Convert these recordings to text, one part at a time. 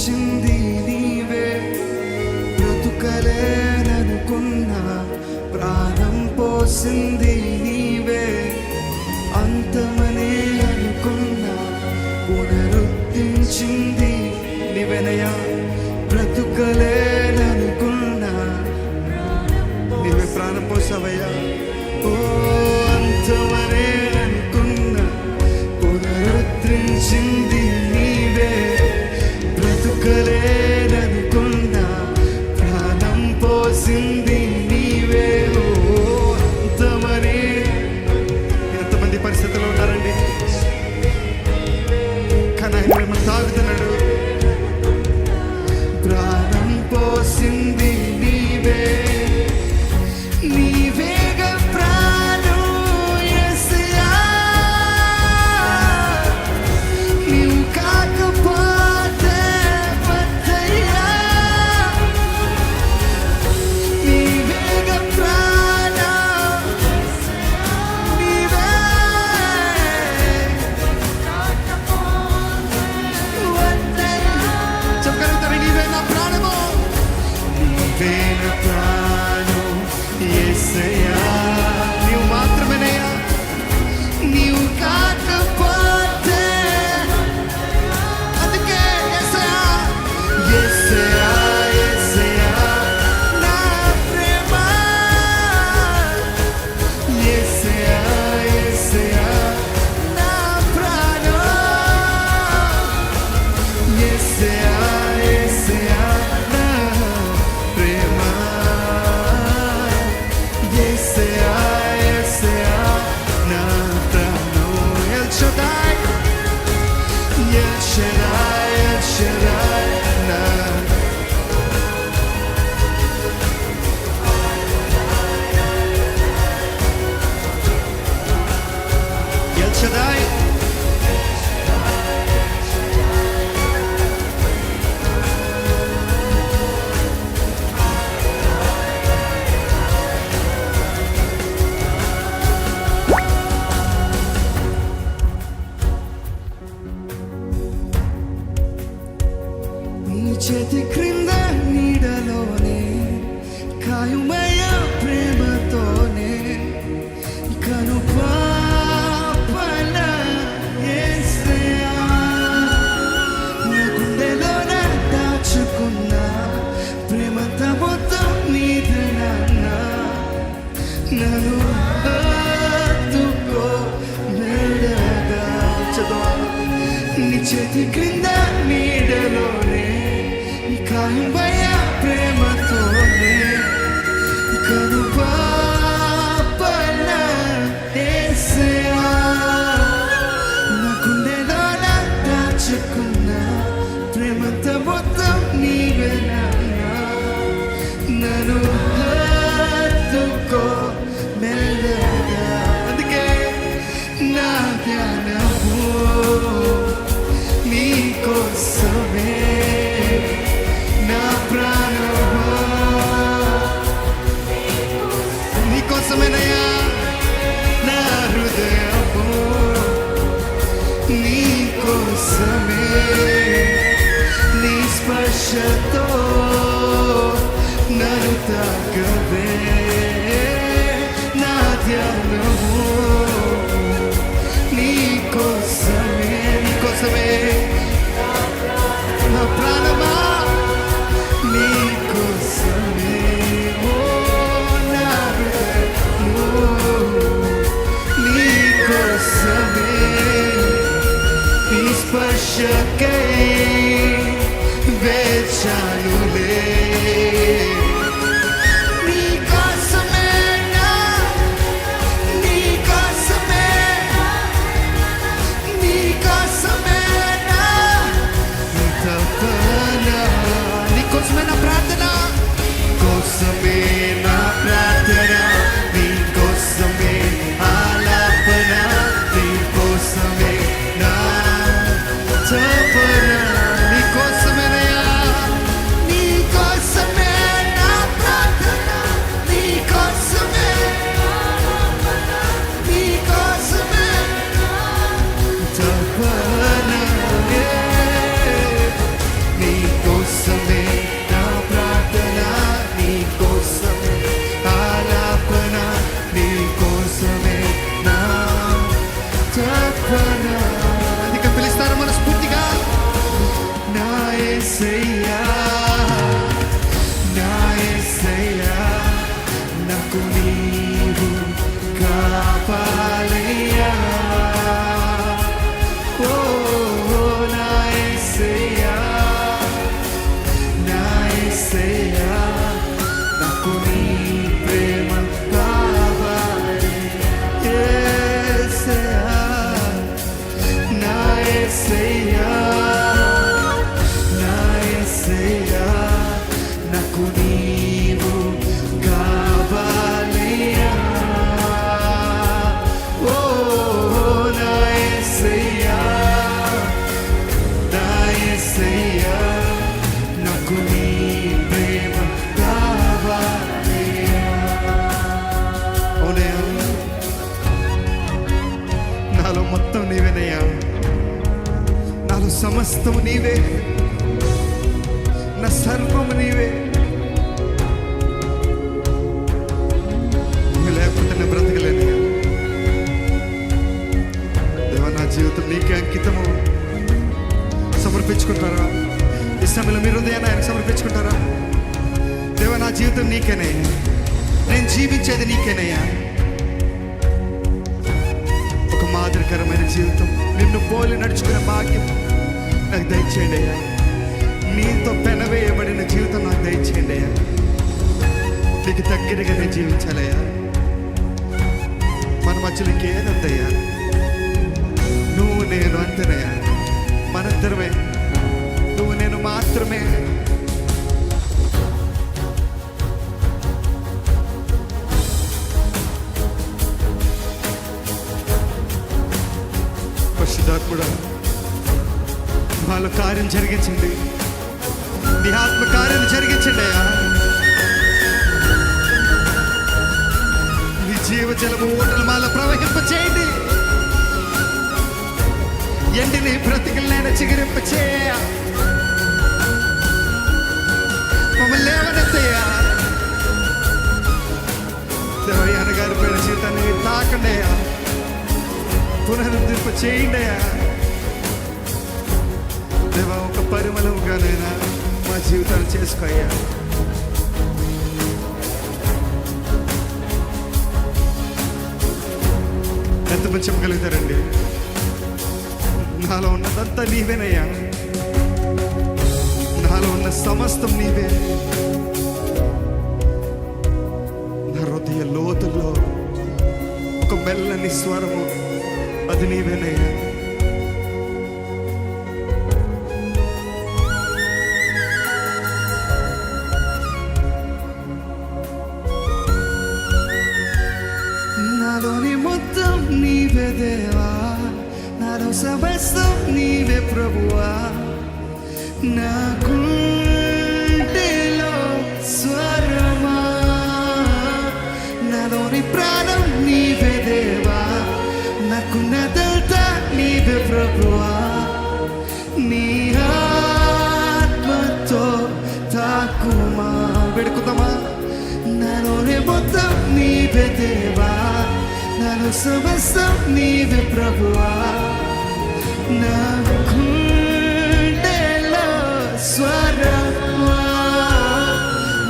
బ్రతుకనిచ్చింది నీవే, బ్రతుకలేననుకున్నా ప్రాణం పోసింది నీవే, అంతమనే అనుకున్నా పునరుద్ధరించింది నీవేనయ్యా. బ్రతుకలేననుకున్నా నీవే ప్రాణం పోసావయ్యా. ఓ అంతమనే అనుకున్నా పునరుద్ధరించింది నీవే, బ్రతుకలేననుకున్నా ప్రాణం పోసింది నీవే. ఓ అంతమనే. ఎంతమంది పరిస్థితుల్లో ఉన్నారండి, కానీ ఆయన మిమ్మల్ని తాగుతున్నాడు. ప్రాణం పోసింది నీవే, నీవేగా ప్రాణం యేసయ్యా. నీవు కాకపోతే వద్దయ్యా, నీవేగా ప్రాణం, నీవే వద్దయ్యా. చెప్పగలుగుతారా? నీవే నా ప్రాణము, నీవే నా ప్రాణం యేసయ్యా. నీవు మాత్రమేనయ్యా, నీవు కాకపోతే. అందుకే యేసయ్యా, యేసయ్యా, యేసయ్యా నా ప్రేమ, యేసయ్యా, యేసయ్యా నా ప్రాణం, యేసయ్యా, యేసయ్యా నా ప్రేమ, యేసయ్యా, యేసయ్యా నా ప్రాణం. L Shaddai, L Shaddai, L Shaddai నా ఎల్ షడాయ్. నీ చేతి క్రింద నీడలోనే కాయుమయ ప్రేమతోనే కను పాపన యేసయ్యా. నా గుండెలోన దాచుకున్న ప్రేమంతా మొత్తం నీదే నాన్న. నన్ను హత్తుకో మెల్లగా. చదవా. నీ చేతి క్రింద నీడలోనే కాయుమయ ప్రేమతోనే కను పాపన యేసయ్యా. నా గుండెలోన దాచుకున్న ప్రేమంతా మొత్తం నీవే నాన్న. నన్ను హత్తుకో మెల్లగా. అందుకే నా ధ్యానము నీకోసమే, నా ప్రాణము నీకోసమేనయ్యా. నా హృదయము నీకోసమే, నీ స్పర్శతో నన్ను తాకవే. నా ధ్యానము నీకోసమే, నీకోసమే నా ప్రాణమా, నీకోసమే. ఓ నా హృదయము నీకోసమే, నీ స్పర్శకై వేచానులే. నీకోసమే నా, నీకోసమే, నీకోసమే నా తపన, నీకోసమే నా ప్రార్థన, కోసమే నా ప్రార్థన, నీకోసమే ఆలాపన, నీకోసమే నా తపన, నీకోసమేనయ్యా, నీకోసమే. యేసయ్యా నా యేసయ్యా నాకు నీవు కాపాలయ్యా ఓ నా యేసయ్యా నాకు నీ ప్రేమ కావాలి యేసయ్యా నా యేసయ్యా నాకు నీవు కావాలయ్యా ఓ నా యేసయ్యా నాకు నీ ప్రేమ కావాలయ్యా అవునయ్యా నాలో మొత్తం నీవేనయ్యా నాలో సమస్తము నీవే నా సర్వము నీవే నువ్వు లేకపోతే నేను బ్రతకలేను దేవా నా జీవితం నీకే అంకితము సమర్పించుకుంటారా ఈ సమయంలో మీరు హృదయాన్ని ఆయన సమర్పించుకుంటారా దేవా నా జీవితం నీకేనే నేను జీవించేది నీకేనయ్యా ఒక మాదిరికరమైన జీవితం నిన్ను పోలి నడుచుకునే భాగ్యం నాకు దయచేయండి అయ్యా నీతో పెనవేయబడిన జీవితం నాకు దయచేయండి అయ్యా నీకు దగ్గరగా నేను జీవించాలయ్యా మన మధ్యలో ఇంకేదంతయ్యా నువ్వు నేను అంతేనయ్యా మనందరమే నువ్వు నేను మాత్రమే పరిశుద్ధాత్ముడా వాళ్ళ కార్యం జరిగించండి నీ ఆత్మ కార్యం జరిగించండి అయ్యా నీ జీవజలము ఓటలు మాల ప్రవహింప చేయండి ఎండిని బ్రతికలైనా చిగురింప చేయ మమ్మల్ని లేవనెత్తయ్యా దేవయ్యన్న గారి పేరు జీవితాన్ని తాకండి అయ్యా పునరుద్ధరింప చేయండి అయ్యా దేవా ఒక పరిమళముగానైనా మా జీవితాలు చేసుకోయ్యా ఎంతమంది చెప్పగలుగుతారండి నాలో ఉన్నదంతా నీవేనయ్యా నాలో ఉన్న సమస్తం నీవే నా హృదయ లోతుల్లో ఒక మెల్లని స్వరము అది నీవేనయ్యా నాలోని మొత్తం నీవే దేవా నాలో సమస్తం నీవే ప్రభువా నా గుండెలో స్వరమా నాలోని ప్రాణం నీవే దేవా నాకున్నదంతా నీవే ప్రభువా నీ ఆత్మతో తాకుమా వేడుకుందామా నాలోని మొత్తం నీవే దేవా నాలో సమస్తం నీవే ప్రభువా నా గుండెలో స్వరమా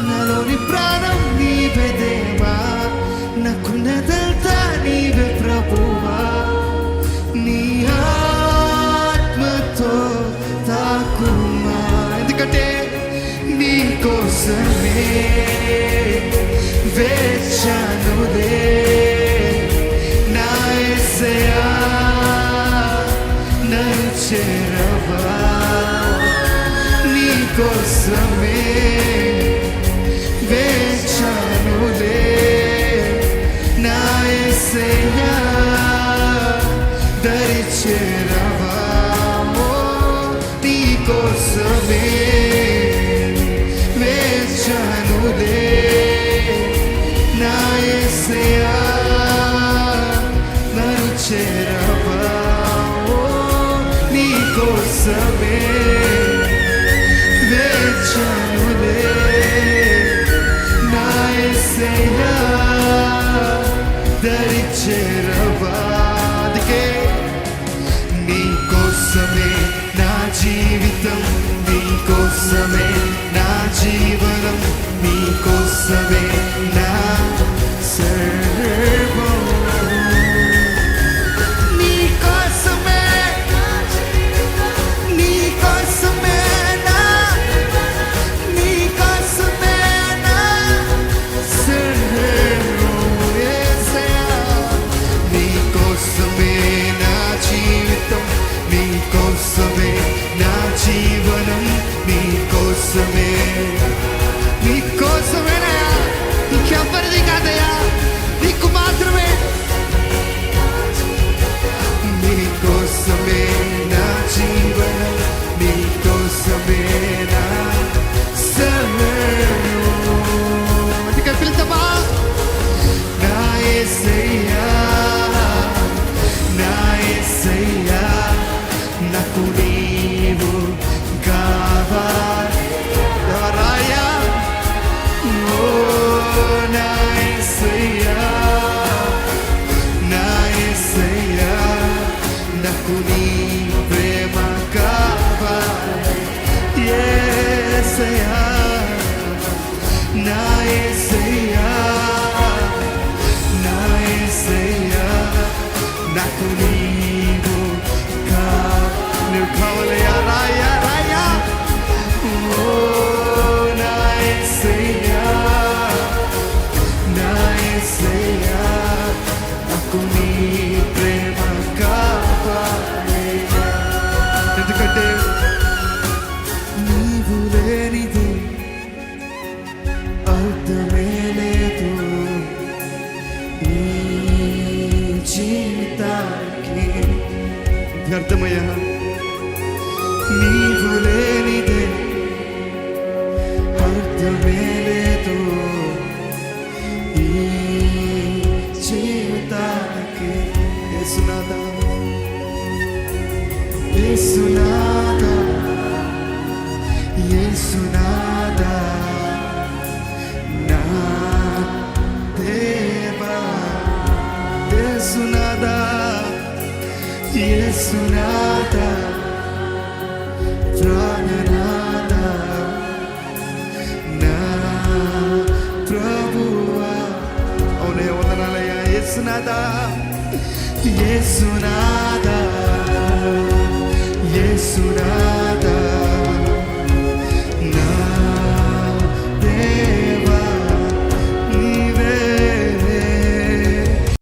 నాలోని ప్రాణం నీవే దేవా నాకున్నదంతా నీవే ప్రభువా నీ ఆత్మతో తాకుమా ఎందుకంటే నీ కోసమే వేచానులే నా యేసయ్యా నన్ను చేరవా నీ కోసమే వేచానులే నా యేసయ్యా దరి చేరవా నీ కోసమే వేచానులే నా యేసయ్యా నన్ను చేరవా నీ కోసమే వేచానులే నా యేసయ్యా దరి చేరవా అందుకే నీ కోసమే నా జీవితం నీ కోసం కోసమే నా జీవనం, నీ కోసమే నా సర్వం. నీ కోసమే, నీ కోసమే నా, నీ కోసమే నా సర్వం. యేసయ్యా, నీ కోసమే నా జీవితం, నీ కోసమే నా జీవనం, నీ కోసమే, నీ కోసమేనయ్యా, నీకెవ్వరిది కాదయ్యా, నీకు మాత్రమే. నీ కోసమే నా జీవనం, నీ కోసమే నా సర్వం. అందుకే పిలుద్దామా? నా యేసయ్యా, నా యేసయ్యా, నాకు నీవు కావాలి. ఎవరాయా? ఓ నా యేసయ్యా, నా యేసయ్యా, నాకు నీ ప్రేమ కావాలి. యేసయ్యా, నా యేసయ్యా, నా యేసయ్యా, నాకు నీవు నువ్వు కావాలయ్యా. రాయా రాయా, ఓ నా యేసయ్యా, నా యేసయ్యా, నాకు నీ ప్రేమ కావాలి. ఎందుకంటే నీవు లేనిది అర్థమే లేదు ఈ జీవితానికి. అర్థమయ్యా? నీవు లేనిదే అర్థమే లేదు ఈ జీవితానికి. యేసునాథా, యేసునాథా, యేసునాథా, నా దేవా. యేసునాథా, యేసునాథా, ప్రాణనాథా, నా ప్రభువా. అవునే, వందనాలయ్యా. యేసునాథా, యేసునాథా, యేసునాథా,